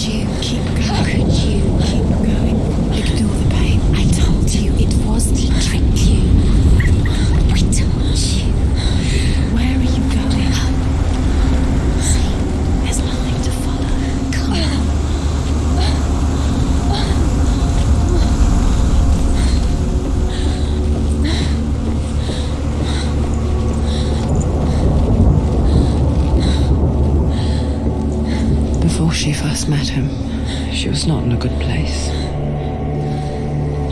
you keep going? How could you keep going? Ignore the pain. I told you it was to trick you. I told you. Where are you going? See, there's nothing to follow. Come on. Before she first met him, she was not in a good place.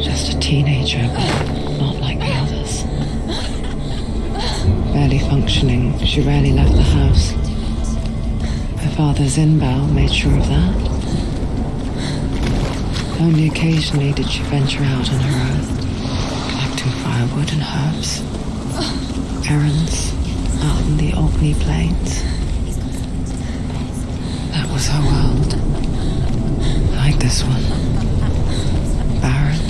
Just a teenager, but not like the others. Barely functioning, she rarely left the house. Her father's inbow made sure of that. Only occasionally did she venture out on her own, collecting firewood and herbs. Errands out in the Orkney Plains. That was her world. Like this one. Barren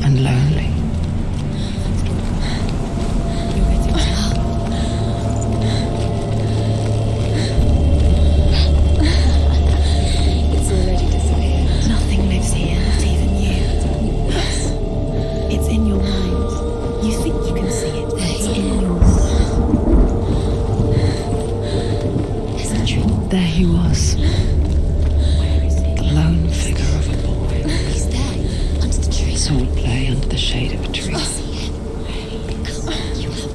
and lonely. It's already disappeared. Nothing lives here, not even you. It's in your mind. You think you can see it, but it's in your mind. There he was. The lone figure of a boy. He's there, under the tree. Sword play under the shade of a tree.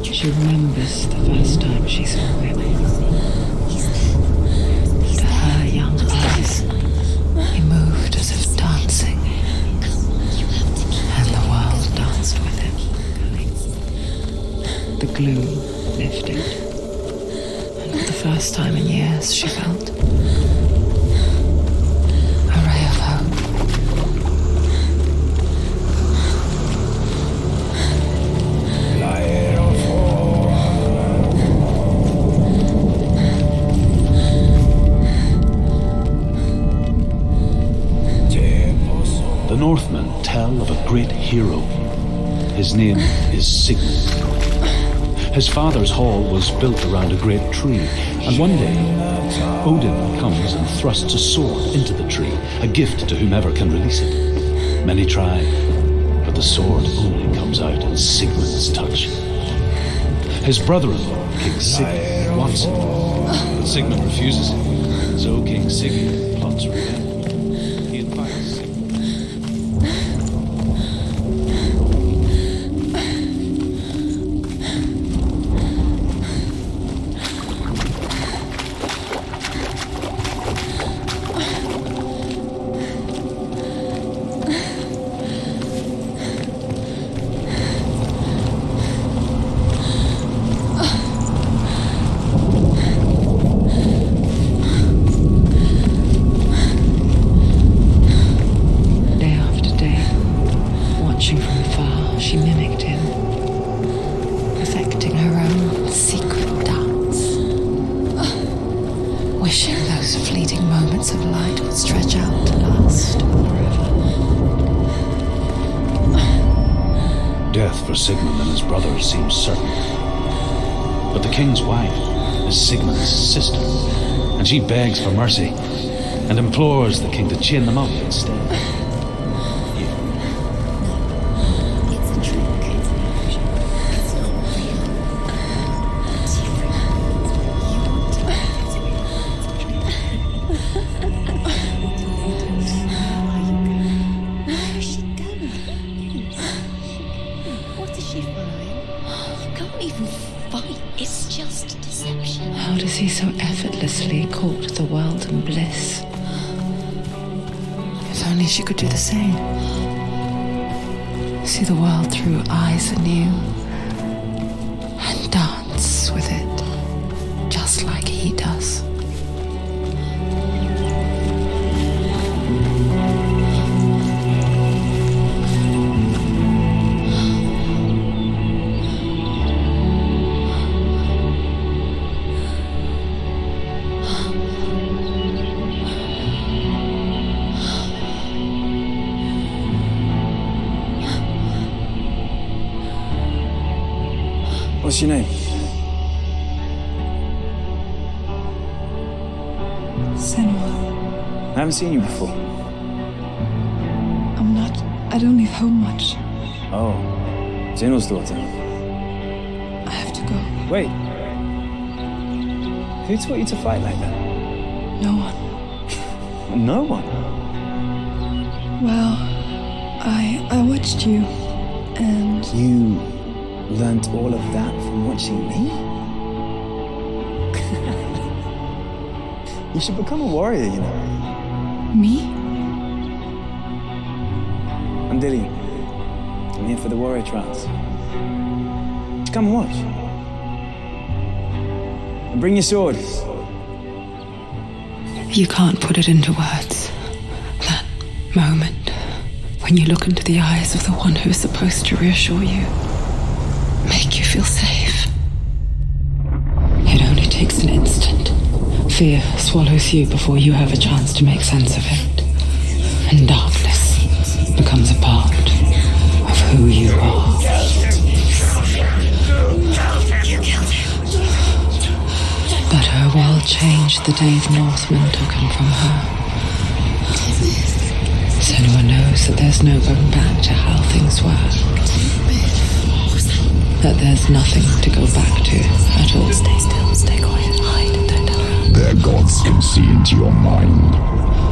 She remembers the first time she saw him. To her young eyes, he moved as if dancing. And the world danced with him. The gloom lifted. For the first time in years, she felt a ray of hope. The Northmen tell of a great hero. His name is Sigmund. His father's hall was built around a great tree, and one day, Odin comes and thrusts a sword into the tree, a gift to whomever can release it. Many try, but the sword only comes out in Sigmund's touch. His brother-in-law, King Sigurd, wants it, but Sigmund refuses it, so King Sigurd plots revenge. He invites death for Sigmund and his brother seems certain. But the king's wife is Sigmund's sister, and she begs for mercy and implores the king to chain them up instead. It's a trick. It's an illusion. It's not real. It's different. You want to make it real. Where is she going? What is she following? You can't even fight. It's just deception. How does he so effortlessly court the world and bliss? If only she could do the same. See the world through eyes anew and dance with it, just like he does. What's your name? Senua. I haven't seen you before. I don't leave home much. Oh, Zenua's daughter. I have to go. Wait. Who taught you to fight like that? No one. No one? Well, I watched you, and You learnt all of that from watching me? You should become a warrior, you know. me? I'm Dillian. I'm here for the warrior trials. Just come and watch. And bring your sword. You can't put it into words. That moment when you look into the eyes of the one who is supposed to reassure you, make you feel safe. It only takes an instant. Fear swallows you before you have a chance to make sense of it. And darkness becomes a part of who you are. But her world changed the day the Northmen took him from her. Senua knows that there's no going back to how things were. That there's nothing to go back to at all. Stay still, stay quiet, hide, don't tell her. Their gods can see into your mind.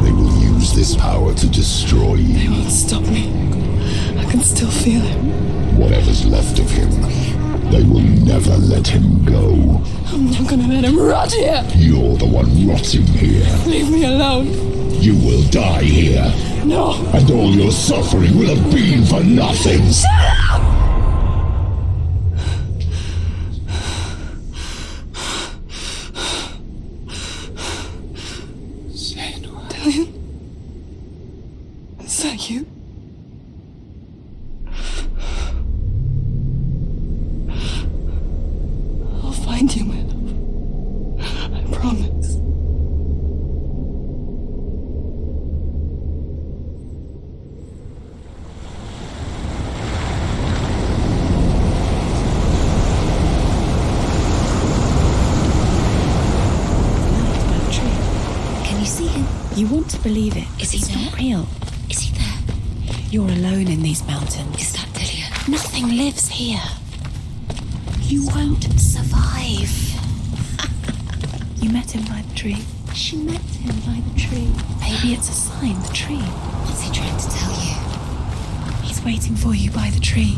They will use this power to destroy They you. won't stop me. I can still feel him. Whatever's left of him, they will never let him go. I'm not gonna let him rot here. You're the one rotting here. Leave me alone. You will die here, No. and all your suffering will have been for nothing. Dillian? Is that you? I'll find you, my love. I promise. Can you see him? You want to believe it. Is he It's not there? real. Is he there? You're alone in these mountains. Is that Dillian? Nothing lives here. You won't survive. You met him by the tree. She met him by the tree. Maybe it's a sign, the tree. What's he trying to tell you? He's waiting for you by the tree.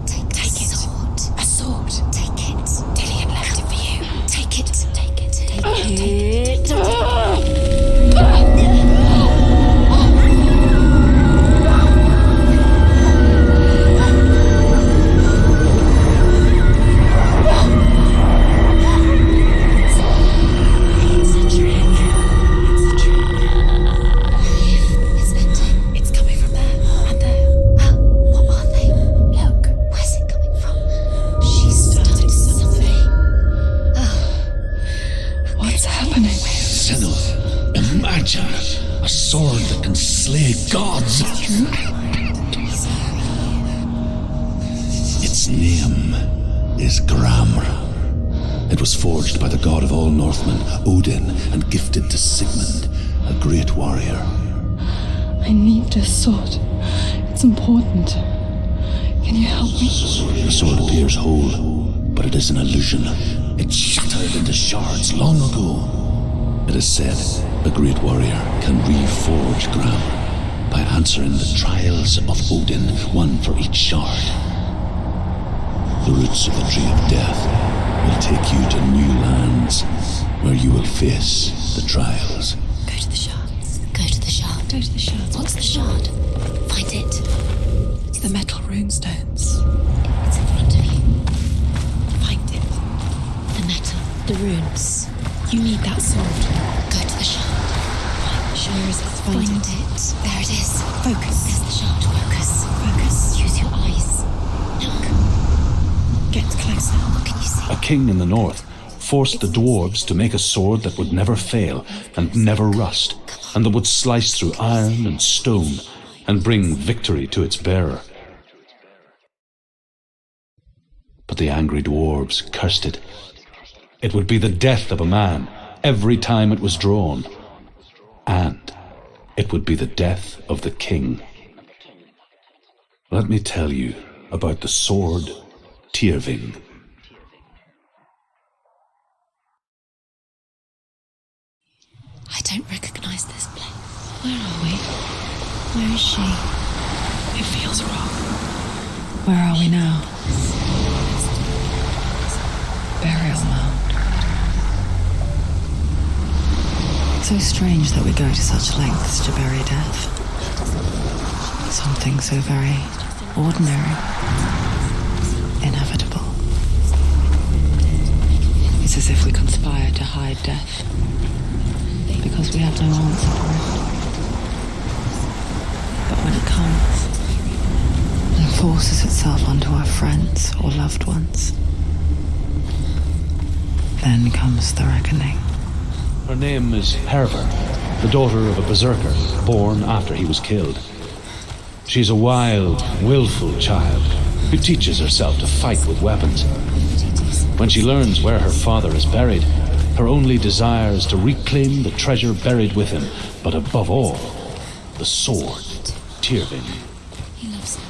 Take the sword. A sword. Take it. Dillian left it for you. Take it. Take it. Take it. Take it. It's a trick. It's a trick. It's ending. It's coming from there and there. Oh, what are they? Look. Where's it coming from? She started something. Oh, What's happening? Senua, imagine a sword that can slay gods. Its name is Gramr. It was forged by the god of all Northmen, Odin, and gifted to Sigmund, a great warrior. I need this sword. It's important. Can you help me? The sword appears whole, but it is an illusion. It shattered into shards long ago. It is said a great warrior can reforge Gramr by answering the trials of Odin, one for each shard. The roots of the Tree of Death will take you to new lands where you will face the trials. go to the shards. Go to the shard. Go to the shards. What's the shard? Find it. The metal runestones. It's in front of you. Find it. runes. You need that sword. Go to the shard. Where is it? Find it. There it is. Focus. There's the shard. Focus. Focus. Use your eyes. Look. Get closer. What can you see? A king in the north forced the dwarves to make a sword that would never fail and never rust, and that would slice through iron and stone and bring victory to its bearer. But the angry dwarves cursed it. It would be the death of a man every time it was drawn, and it would be the death of the king. Let me tell you about the sword Tyrving. I don't recognize this place. Where are we? Where is she? It feels wrong. Where are we now? Burial mound. So strange that we go to such lengths to bury death. Something so very ordinary, inevitable. It's as if we conspire to hide death, because we have no answer for it. But when it comes and forces itself onto our friends or loved ones, then comes the reckoning. Her name is Herver, the daughter of a berserker born after he was killed. She's a wild, willful child who teaches herself to fight with weapons. When she learns where her father is buried, her only desire is to reclaim the treasure buried with him, but above all, the sword, Tyrving. He loves her.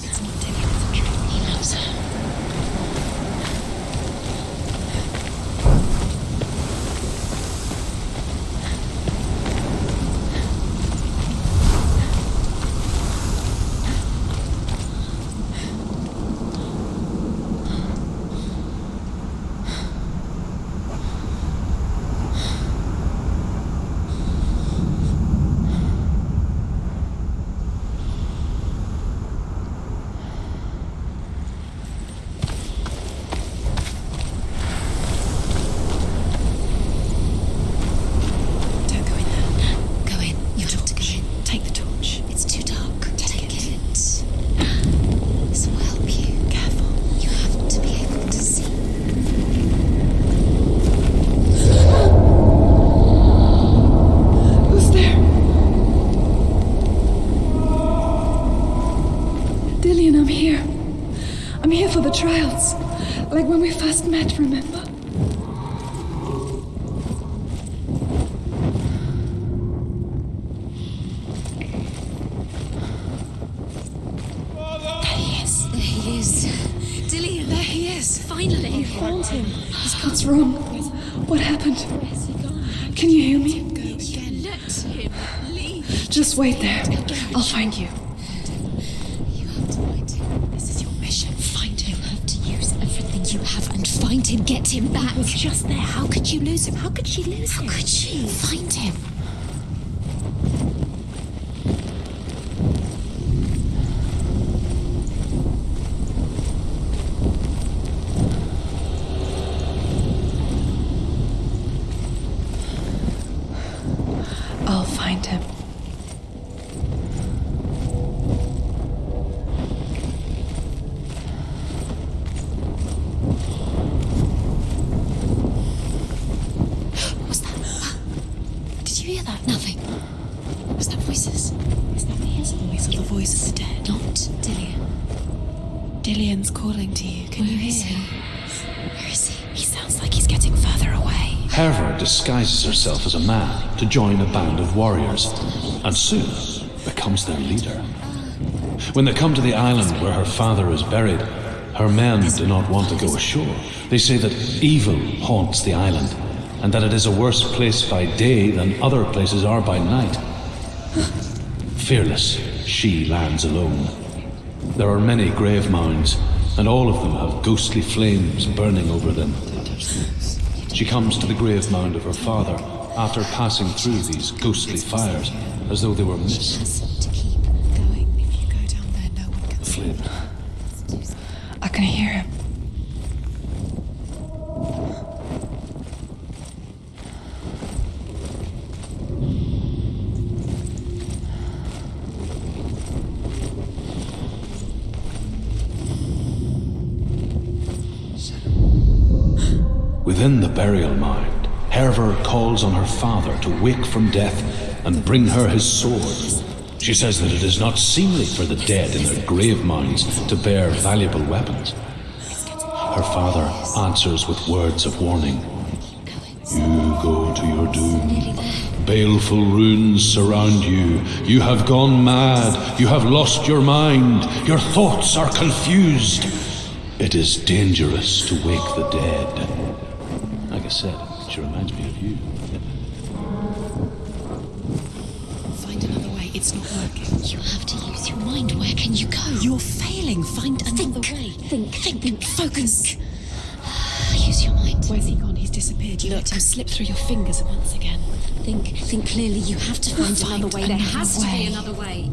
It's not Dilly, it's a trick. He loves her. For the trials, like when we first met, remember? There he is. Dillian, there he is. Finally. You found him. What's wrong? What happened? Can you hear me? Let him leave. Just wait there. I'll find you. You have to find him. This is your mission. Find him. You have to use everything you have and find him. Get him back. He was just there. How could you lose him? How could she lose him? How could she? Find him. I'll find him. What's that? Did you hear that? Nothing. Was that voices? Is that his voice or the voice of the dead? Not Dillian. Dillian's calling to you. Can you Where is hear? he? Where is he? He sounds like he's getting further away. Herver disguises herself as a man to join a band of warriors, and soon becomes their leader. When they come to the island where her father is buried, her men do not want to go ashore. They say that evil haunts the island, and that it is a worse place by day than other places are by night. Fearless, she lands alone. There are many grave mounds, and all of them have ghostly flames burning over them. She comes to the grave mound of her father after passing through these ghostly fires as though they were mist. Has to keep going. If you go down there, no one can see. Flynn. I can hear him. Within the burial mound, Herver calls on her father to wake from death and bring her his sword. She says that it is not seemly for the dead in their grave mounds to bear valuable weapons. Her father answers with words of warning. You go to your doom. Baleful runes surround you. You have gone mad. You have lost your mind. Your thoughts are confused. It is dangerous to wake the dead. Like I said, she reminds me of you. Find another way. It's not working. You have to use your mind. Where can you go? You're failing. Find another way. Think. Focus. Use your mind. Where's he gone? He's disappeared. You let him slip through your fingers once again. Think clearly. You have to find another way. There has to be another way.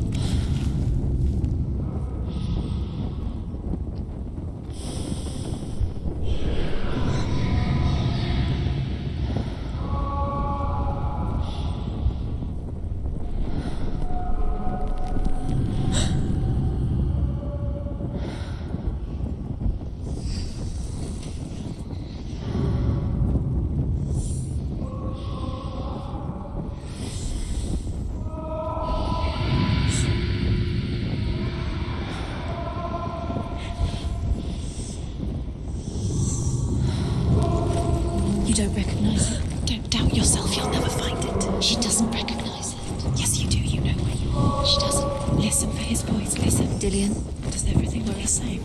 You don't recognize it. Don't doubt yourself. You'll never find it. She doesn't recognize it. Yes, you do. You know where you are. She doesn't. Listen for his voice. Listen. Dillian. Does everything look the same?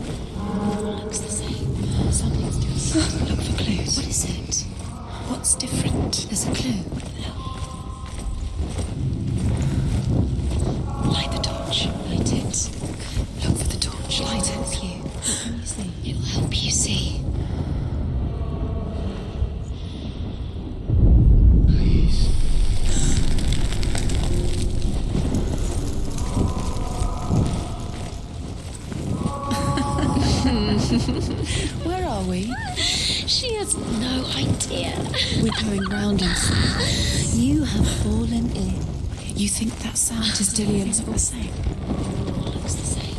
Looks the same. Something's different. Look for clues. What is it? What's different? There's a clue. Light the torch. Light it. Look for the torch. Light it. Help you. What can you see? It'll help you see. Please. Where are we? She has no idea. We're going round in circles. You have fallen in. You think that sound is Dillian's all the same? Looks the same.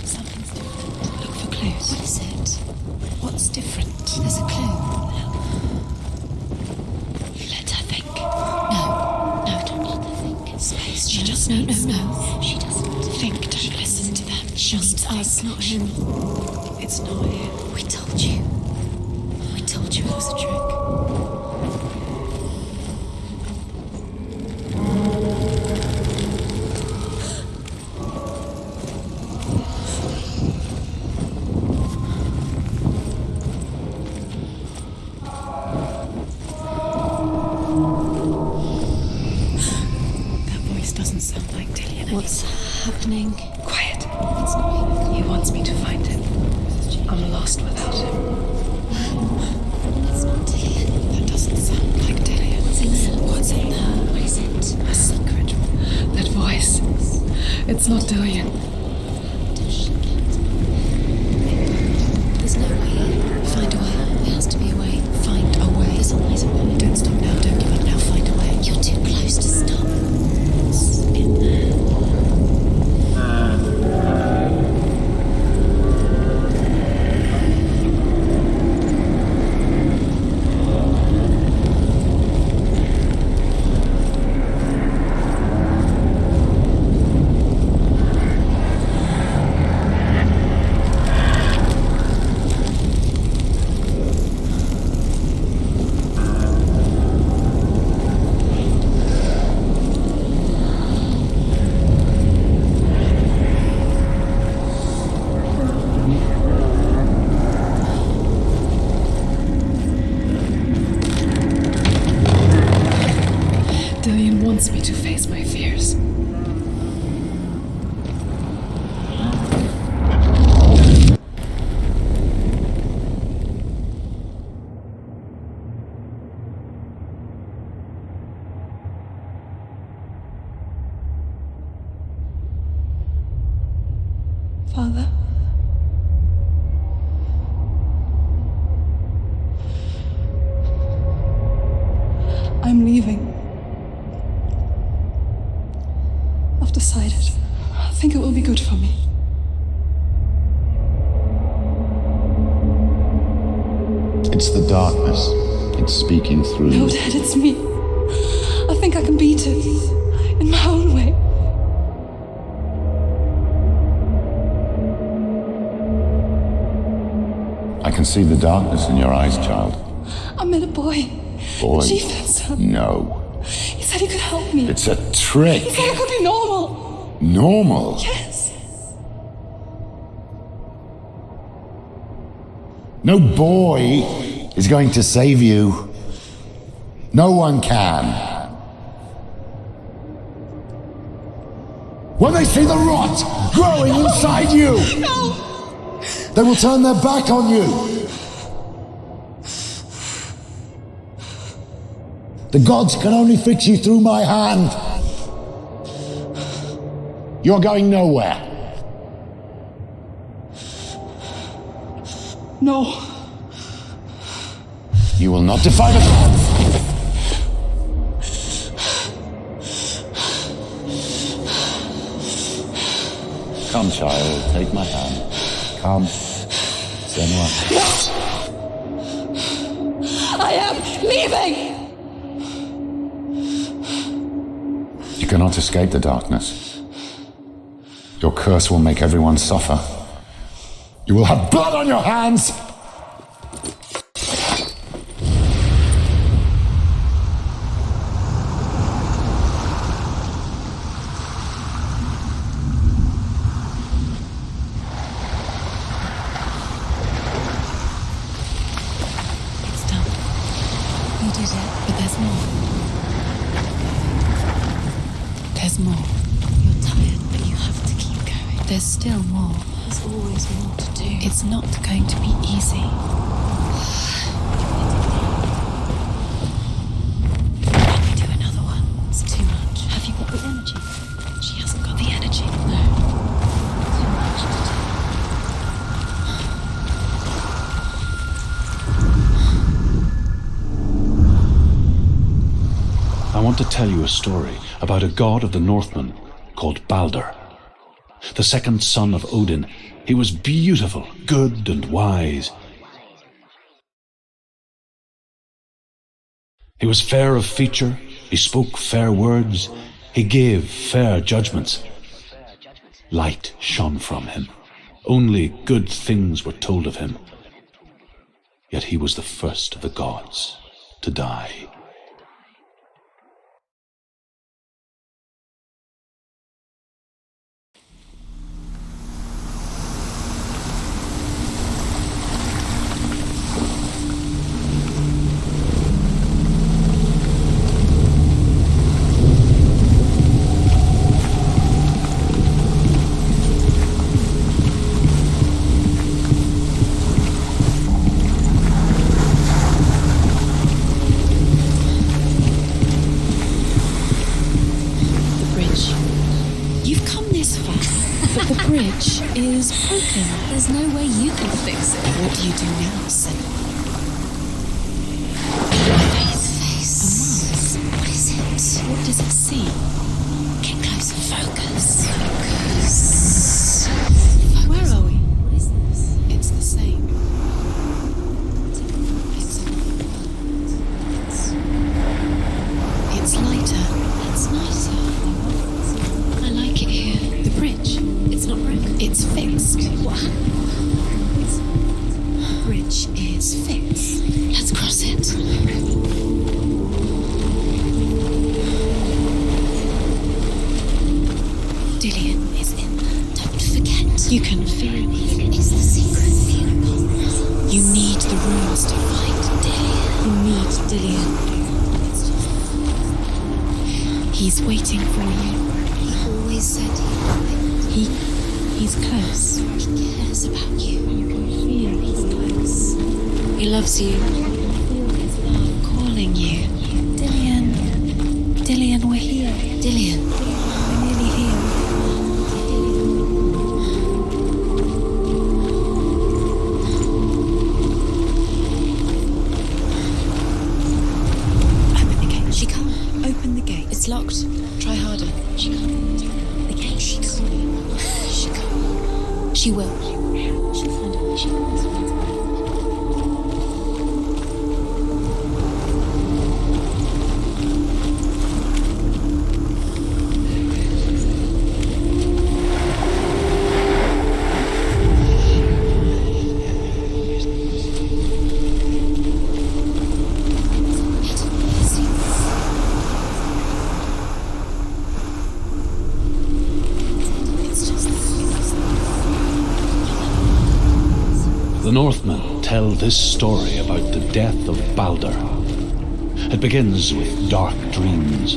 Something's different. Look for clues. What is it? What's different? There's a clue. Let her think. No, don't let her think. Space. She just no. She doesn't think. Don't listen to them. Just us, not him. It's not him. We told you. We told you it was a trick. That voice doesn't sound like Dillian. What's happening? Quiet. It's not him. He wants me to find him. I'm lost without him. It's not Dillian. That doesn't sound like Dillian. What's in there? What's in there? What is it? A secret. That voice. It's not Dillian. Does she get? There's no way. Find a way. There has to be a way. Find a way. There's always a way. Don't stop now. Don't give up now. Find a way. You're too close to stop. It's in there. Dillian wants me to face my fears. Father? I'm leaving. I've decided. I think it will be good for me. It's the darkness. It's speaking through No, you. Dad, it's me. I think I can beat it. In my own way. I can see the darkness in your eyes, child. I met a boy. Boy. The chief said No. He said he could help me. It's a trick. He said I could be normal. Normal. Yes. No boy is going to save you. No one can. When they see the rot growing inside you, No! they will turn their back on you. The gods can only fix you through my hand. You're going nowhere. No. You will not defy the gods. Come, child, take my hand. Come. Senua. I am leaving! You cannot escape the darkness. Your curse will make everyone suffer. You will have blood on your hands! It's done. You did it, but there's more. There's more. You're tired, but you have to keep going. There's still more. There's always more to do. It's not going to be easy. Can we do another one? It's too much. Have you got the energy? She hasn't got the energy. No. Too much to do. I want to tell you a story about a god of the Northmen called Balder. The second son of Odin. He was beautiful, good, and wise. He was fair of feature, he spoke fair words, he gave fair judgments. Light shone from him. Only good things were told of him. Yet he was the first of the gods to die. bridge is broken. There's no way you can fix it. What do you do now, Senua? Face. A mask. What is it? What does it see? Get close and focus. Where are we? What is this? It's the same. It's lighter. It's nicer. I like it here. The bridge. It's not broken. It's fixed. What happened? The bridge is fixed. Let's cross it. Dillian is in there. Don't forget. You can feel it. It's the secret field. You need the runes to fight Dillian. You need Dillian. He's waiting for you. He always said he's close. He cares about you. You can feel he's close. He loves you. You can feel his love calling you. Dillian. Dillian, we're here. Dillian. We're nearly here. Open the gate. She can't. Open the gate. It's locked. Try harder. She can't. The gate. She can't. She can't. She will. She'll find a way. She always finds a way. The Northmen tell this story about the death of Balder. It begins with dark dreams.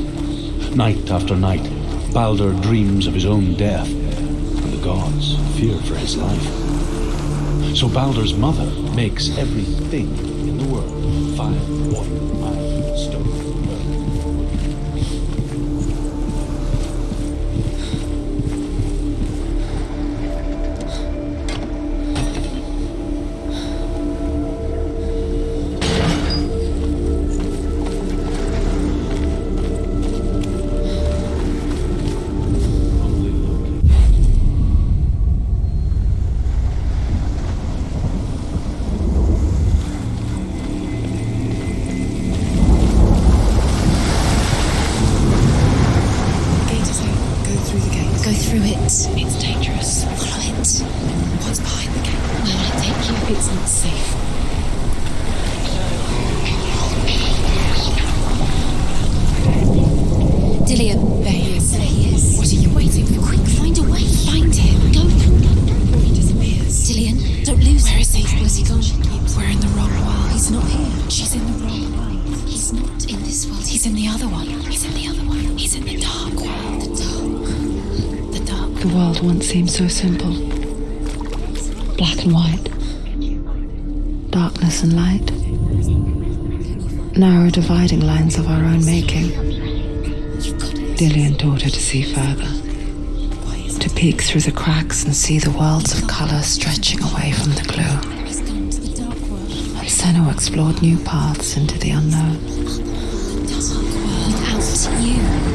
Night after night, Balder dreams of his own death, and the gods fear for his life. So Balder's mother makes everything in the world: fire, water, iron, stone, It's dangerous. Follow it. What's behind the gate? Where will it take you? It's not safe. Dillian. There he is. There he is. What are you waiting for? Quick, find a way. Find him. Go through London. Before he disappears. Dillian, don't lose Where him. is he? Where's he gone? We're in the wrong world. He's not here. She's in the wrong world. He's not in this world. He's in the other one. He's in the other one. He's in the dark world. the dark. The dark. The world once seemed so simple. Black and white. Darkness and light. Narrow dividing lines of our own making. Dillian taught her to see further. To peek through the cracks and see the worlds of colour stretching away from the glue. He's gone to the dark world. And Senua explored new paths into the unknown. The dark world. Without you.